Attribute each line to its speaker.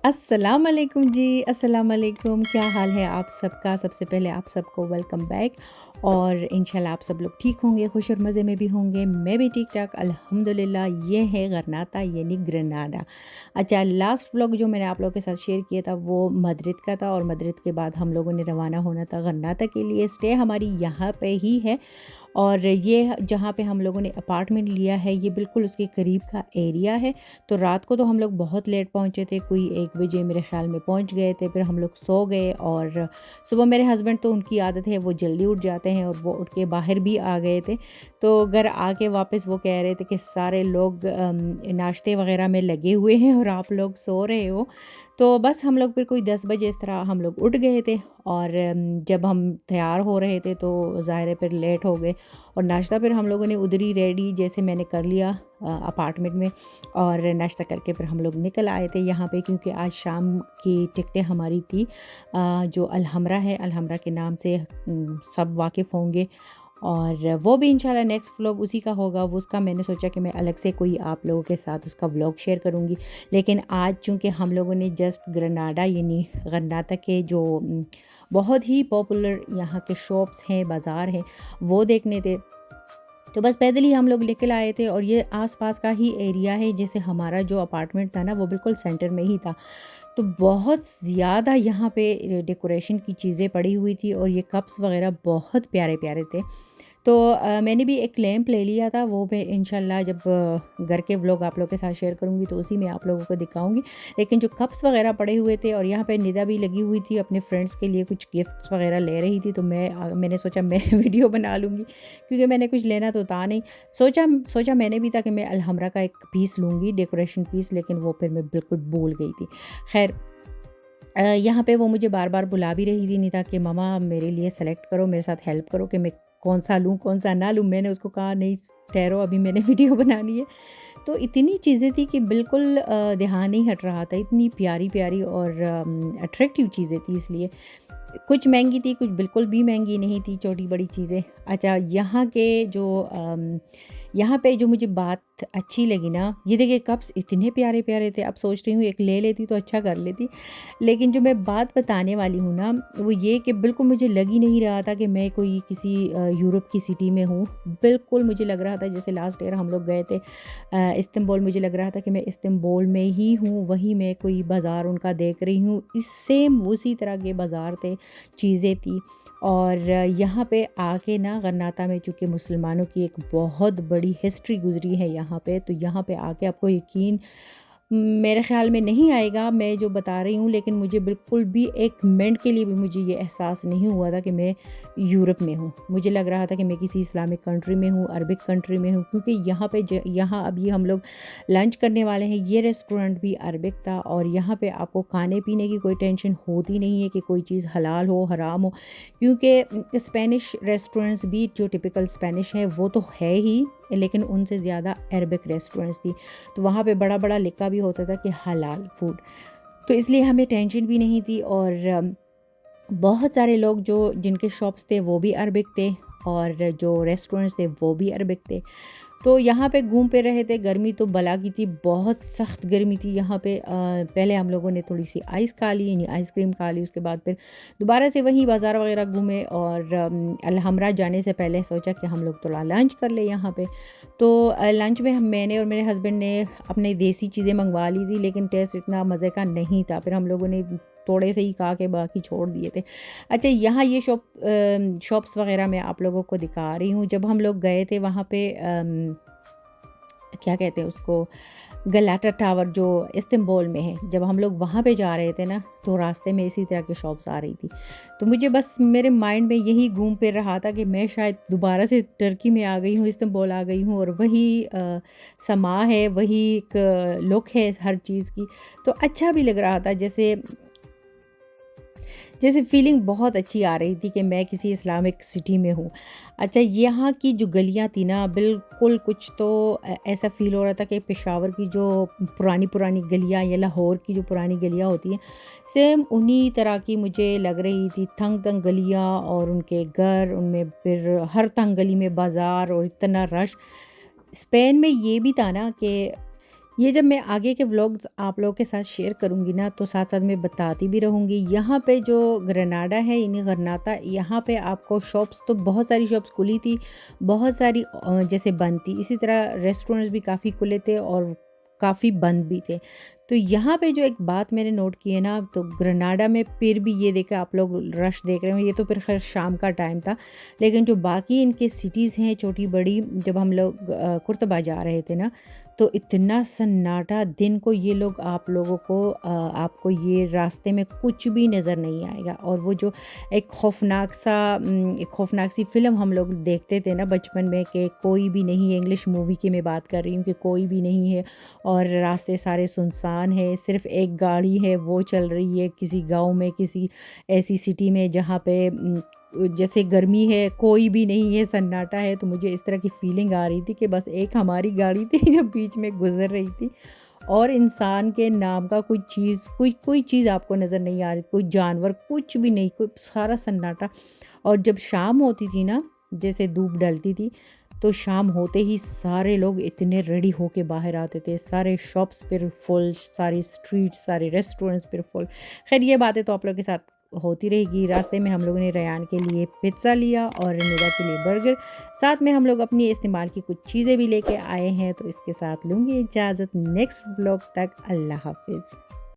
Speaker 1: अस्सलाम वालेकुम जी, अस्सलाम वालेकुम। क्या हाल है आप सबका? सबसे पहले आप सबको वेलकम बैक और इंशाल्लाह आप सब लोग ठीक होंगे, खुश और मज़े में भी होंगे। मैं भी ठीक-ठाक अल्हम्दुलिल्लाह। ये है गरनाता यानी ग्रेनाडा। अच्छा, लास्ट व्लॉग जो मैंने आप लोगों के साथ शेयर किया था वो मद्रिद का था और मद्रिद के बाद हम लोगों ने रवाना होना था गरनाता के लिए। स्टे हमारी यहाँ पे ही है और ये जहाँ पे हम लोगों ने अपार्टमेंट लिया है ये बिल्कुल उसके करीब का एरिया है। तो रात को तो हम लोग बहुत लेट पहुँचे थे, कोई 1 बजे मेरे ख़्याल में पहुँच गए थे, फिर हम लोग सो गए और सुबह मेरे हस्बैंड तो उनकी आदत है वो जल्दी उठ जाते हैं और वो उठ के बाहर भी आ गए थे। तो घर आके वापस वो कह रहे थे कि सारे लोग नाश्ते वग़ैरह में लगे हुए हैं और आप लोग सो रहे हो। तो बस हम लोग फिर कोई 10 बजे इस तरह हम लोग उठ गए थे और जब हम तैयार हो रहे थे तो ज़ाहिर है फिर लेट हो गए और नाश्ता फिर हम लोगों ने उधर ही रेडी जैसे मैंने कर लिया अपार्टमेंट में और नाश्ता करके फिर हम लोग निकल आए थे यहाँ पे, क्योंकि आज शाम की टिकटें हमारी थी जो अलहमरा है, अलहमरा के नाम से सब वाकिफ़ होंगे और वो भी इंशाल्लाह नेक्स्ट व्लॉग उसी का होगा। वो उसका मैंने सोचा कि मैं अलग से कोई आप लोगों के साथ उसका व्लॉग शेयर करूँगी, लेकिन आज चूँकि हम लोगों ने जस्ट ग्रेनाडा यानी गरनाता के जो बहुत ही पॉपुलर यहाँ के शॉप्स हैं, बाज़ार हैं, वो देखने थे। तो बस पैदल ही हम लोग निकल आए थे और ये आस-पास का ही एरिया है। जैसे हमारा जो अपार्टमेंट था ना वो बिल्कुल सेंटर में ही था। तो बहुत ज़्यादा यहाँ पे डेकोरेशन की चीज़ें पड़ी हुई थी और ये कप्स वग़ैरह बहुत प्यारे-प्यारे थे। तो मैंने भी एक लैंप ले लिया था, वो मैं इंशाल्लाह जब घर के व्लॉग आप लोगों के साथ शेयर करूँगी तो उसी में आप लोगों को दिखाऊँगी। लेकिन जो कप्स वग़ैरह पड़े हुए थे और यहाँ पे निदा भी लगी हुई थी, अपने फ्रेंड्स के लिए कुछ गिफ्ट्स वग़ैरह ले रही थी, तो मैंने सोचा मैं वीडियो बना लूँगी, क्योंकि मैंने कुछ लेना तो था नहीं। सोचा सोचा मैंने भी था कि मैं अलहमरा का एक पीस लूँगी, डेकोरेशन पीस, लेकिन वो फिर मैं बिल्कुल भूल गई थी। ख़ैर यहाँ पे वो मुझे बार-बार बुला भी रही थी निदा कि मम्मा मेरे लिए सेलेक्ट करो, मेरे साथ हेल्प करो कि मैं कौन-सा लूँ, कौन-सा ना लूँ। मैंने उसको कहा नहीं ठहरो, अभी मैंने वीडियो बनानी है। तो इतनी चीज़ें थी कि बिल्कुल ध्यान नहीं हट रहा था। इतनी प्यारी-प्यारी और अट्रैक्टिव चीज़ें थी, इसलिए कुछ महँगी थी, कुछ बिल्कुल भी महँगी नहीं थी, छोटी-बड़ी चीज़ें। अच्छा, यहाँ पे जो मुझे बात अच्छी लगी ना, ये देखिए कप्स इतने प्यारे-प्यारे थे। अब सोच रही हूँ एक ले लेती तो अच्छा कर लेती। लेकिन जो मैं बात बताने वाली हूँ ना, वो ये कि बिल्कुल मुझे लग ही नहीं रहा था कि मैं कोई किसी यूरोप की सिटी में हूँ। बिल्कुल मुझे लग रहा था जैसे लास्ट ईयर हम लोग गए थे इस्तांबुल, मुझे लग रहा था कि मैं इस्तांबुल में ही हूँ, वहीं मैं कोई बाज़ार उनका देख रही हूँ। इस सेम उसी तरह के बाज़ार थे, चीज़ें थी और यहाँ पे आके ना गरनाता में चूँकि मुसलमानों की एक बहुत बड़ी हिस्ट्री गुज़री है यहाँ पे, तो यहाँ पे आके आपको यकीन मेरे ख़्याल में नहीं आएगा मैं जो बता रही हूँ, लेकिन मुझे बिल्कुल भी एक मिनट के लिए भी मुझे ये एहसास नहीं हुआ था कि मैं यूरोप में हूँ। मुझे लग रहा था कि मैं किसी इस्लामिक कंट्री में हूँ, अरबिक कंट्री में हूँ, क्योंकि यहाँ अभी हम लोग लंच करने वाले हैं। ये रेस्टोरेंट भी अरबिक था और यहाँ पे आपको खाने-पीने की कोई टेंशन होती नहीं है कि कोई चीज़ हलाल हो, हराम हो, क्योंकि स्पेनिश रेस्टोरेंट्स भी जो टिपिकल स्पेनिश है वो तो है ही, लेकिन उनसे ज़्यादा अरबिक रेस्टोरेंट्स थी। तो वहाँ पे बड़ा-बड़ा लिखा भी होता था कि हलाल फूड। तो इसलिए हमें टेंशन भी नहीं थी और बहुत सारे लोग जो जिनके शॉप्स थे वो भी अरबिक थे और जो रेस्टोरेंट्स थे वो भी अरबिक थे। तो यहाँ पे घूम फिर रहे थे, गर्मी तो बला की थी, बहुत सख्त गर्मी थी यहाँ पे। पहले हम लोगों ने थोड़ी-सी आइस खा ली, यानी आइसक्रीम खा ली, उसके बाद फिर दोबारा से वहीं बाज़ार वग़ैरह घूमे और अलहमरा जाने से पहले सोचा कि हम लोग थोड़ा लंच कर लें यहाँ पे। तो लंच में मैंने और मेरे हस्बैंड ने अपनी देसी चीज़ें मंगवा ली थी, लेकिन टेस्ट इतना मज़े का नहीं था। फिर हम लोगों ने थोड़े से ही खा के बाकी छोड़ दिए थे। अच्छा, यहाँ ये शॉप्स वग़ैरह मैं आप लोगों को दिखा रही हूँ। जब हम लोग गए थे वहाँ पे क्या कहते हैं उसको, गलाटा टावर जो इस्तांबुल में है, जब हम लोग वहाँ पे जा रहे थे ना, तो रास्ते में इसी तरह की शॉप्स आ रही थी। तो मुझे बस मेरे माइंड में यही घूम फिर रहा था कि मैं शायद दोबारा से टर्की में आ गई हूँ, इस्तांबुल आ गई हूँ और वही समा है, वही एक लुक है हर चीज़ की। तो अच्छा भी लग रहा था, जैसे जैसे फीलिंग बहुत अच्छी आ रही थी कि मैं किसी इस्लामिक सिटी में हूँ। अच्छा, यहाँ की जो गलियाँ थी ना, बिल्कुल कुछ तो ऐसा फ़ील हो रहा था कि पेशावर की जो पुरानी-पुरानी गलियाँ या लाहौर की जो पुरानी गलियाँ होती हैं, सेम उन्हीं तरह की मुझे लग रही थी। तंग-तंग गलियाँ और उनके घर, उनमें फिर हर तंग गली में बाज़ार और इतना रश। स्पेन में ये भी था ना कि ये जब मैं आगे के व्लॉग्स आप लोगों के साथ शेयर करूँगी ना, तो साथ-साथ मैं बताती भी रहूँगी। यहाँ पे जो ग्रेनाडा है यानी गरनाता, यहाँ पे आपको शॉप्स तो बहुत सारी शॉप्स खुली थी, बहुत सारी जैसे बंद थी। इसी तरह रेस्टोरेंट्स भी काफ़ी खुले थे और काफ़ी बंद भी थे। तो यहाँ पे जो एक बात मैंने नोट की है ना, तो ग्रेनाडा में फिर भी ये देखा आप लोग रश देख रहे हो, ये तो फिर ख़ैर शाम का टाइम था। लेकिन जो बाकी इनके सिटीज़ हैं छोटी-बड़ी, जब हम लोग कुर्तबा जा रहे थे ना, तो इतना सन्नाटा दिन को ये लोग आप लोगों को आपको ये रास्ते में कुछ भी नज़र नहीं आएगा। और वो जो एक खौफनाक सी फ़िल्म हम लोग देखते थे ना बचपन में कि कोई भी नहीं है, इंग्लिश मूवी की मैं बात कर रही हूँ, कि कोई भी नहीं है और रास्ते सारे सुनसान है, सिर्फ़ एक गाड़ी है वो चल रही है किसी गाँव में, किसी ऐसी सिटी में जहाँ पे जैसे गर्मी है, कोई भी नहीं है, सन्नाटा है। तो मुझे इस तरह की फ़ीलिंग आ रही थी कि बस एक हमारी गाड़ी थी जो बीच में गुज़र रही थी, और इंसान के नाम का कोई कोई चीज़ आपको नज़र नहीं आ रही, कोई जानवर, कुछ भी नहीं, कोई, सारा सन्नाटा। और जब शाम होती थी ना, जैसे धूप ढलती थी, तो शाम होते ही सारे लोग इतने रेडी होके बाहर आते थे, सारे शॉप्स फिर फुल, सारी स्ट्रीट्स, सारे रेस्टोरेंट्स फिर फुल। खैर ये बातें तो आप लोगों के साथ होती रहेगी। रास्ते में हम लोगों ने रयान के लिए पिज़्ज़ा लिया और निदा के लिए बर्गर, साथ में हम लोग अपनी इस्तेमाल की कुछ चीज़ें भी लेके आए हैं। तो इसके साथ लूँगी इजाज़त, नेक्स्ट व्लॉग तक अल्लाह हाफ़िज़।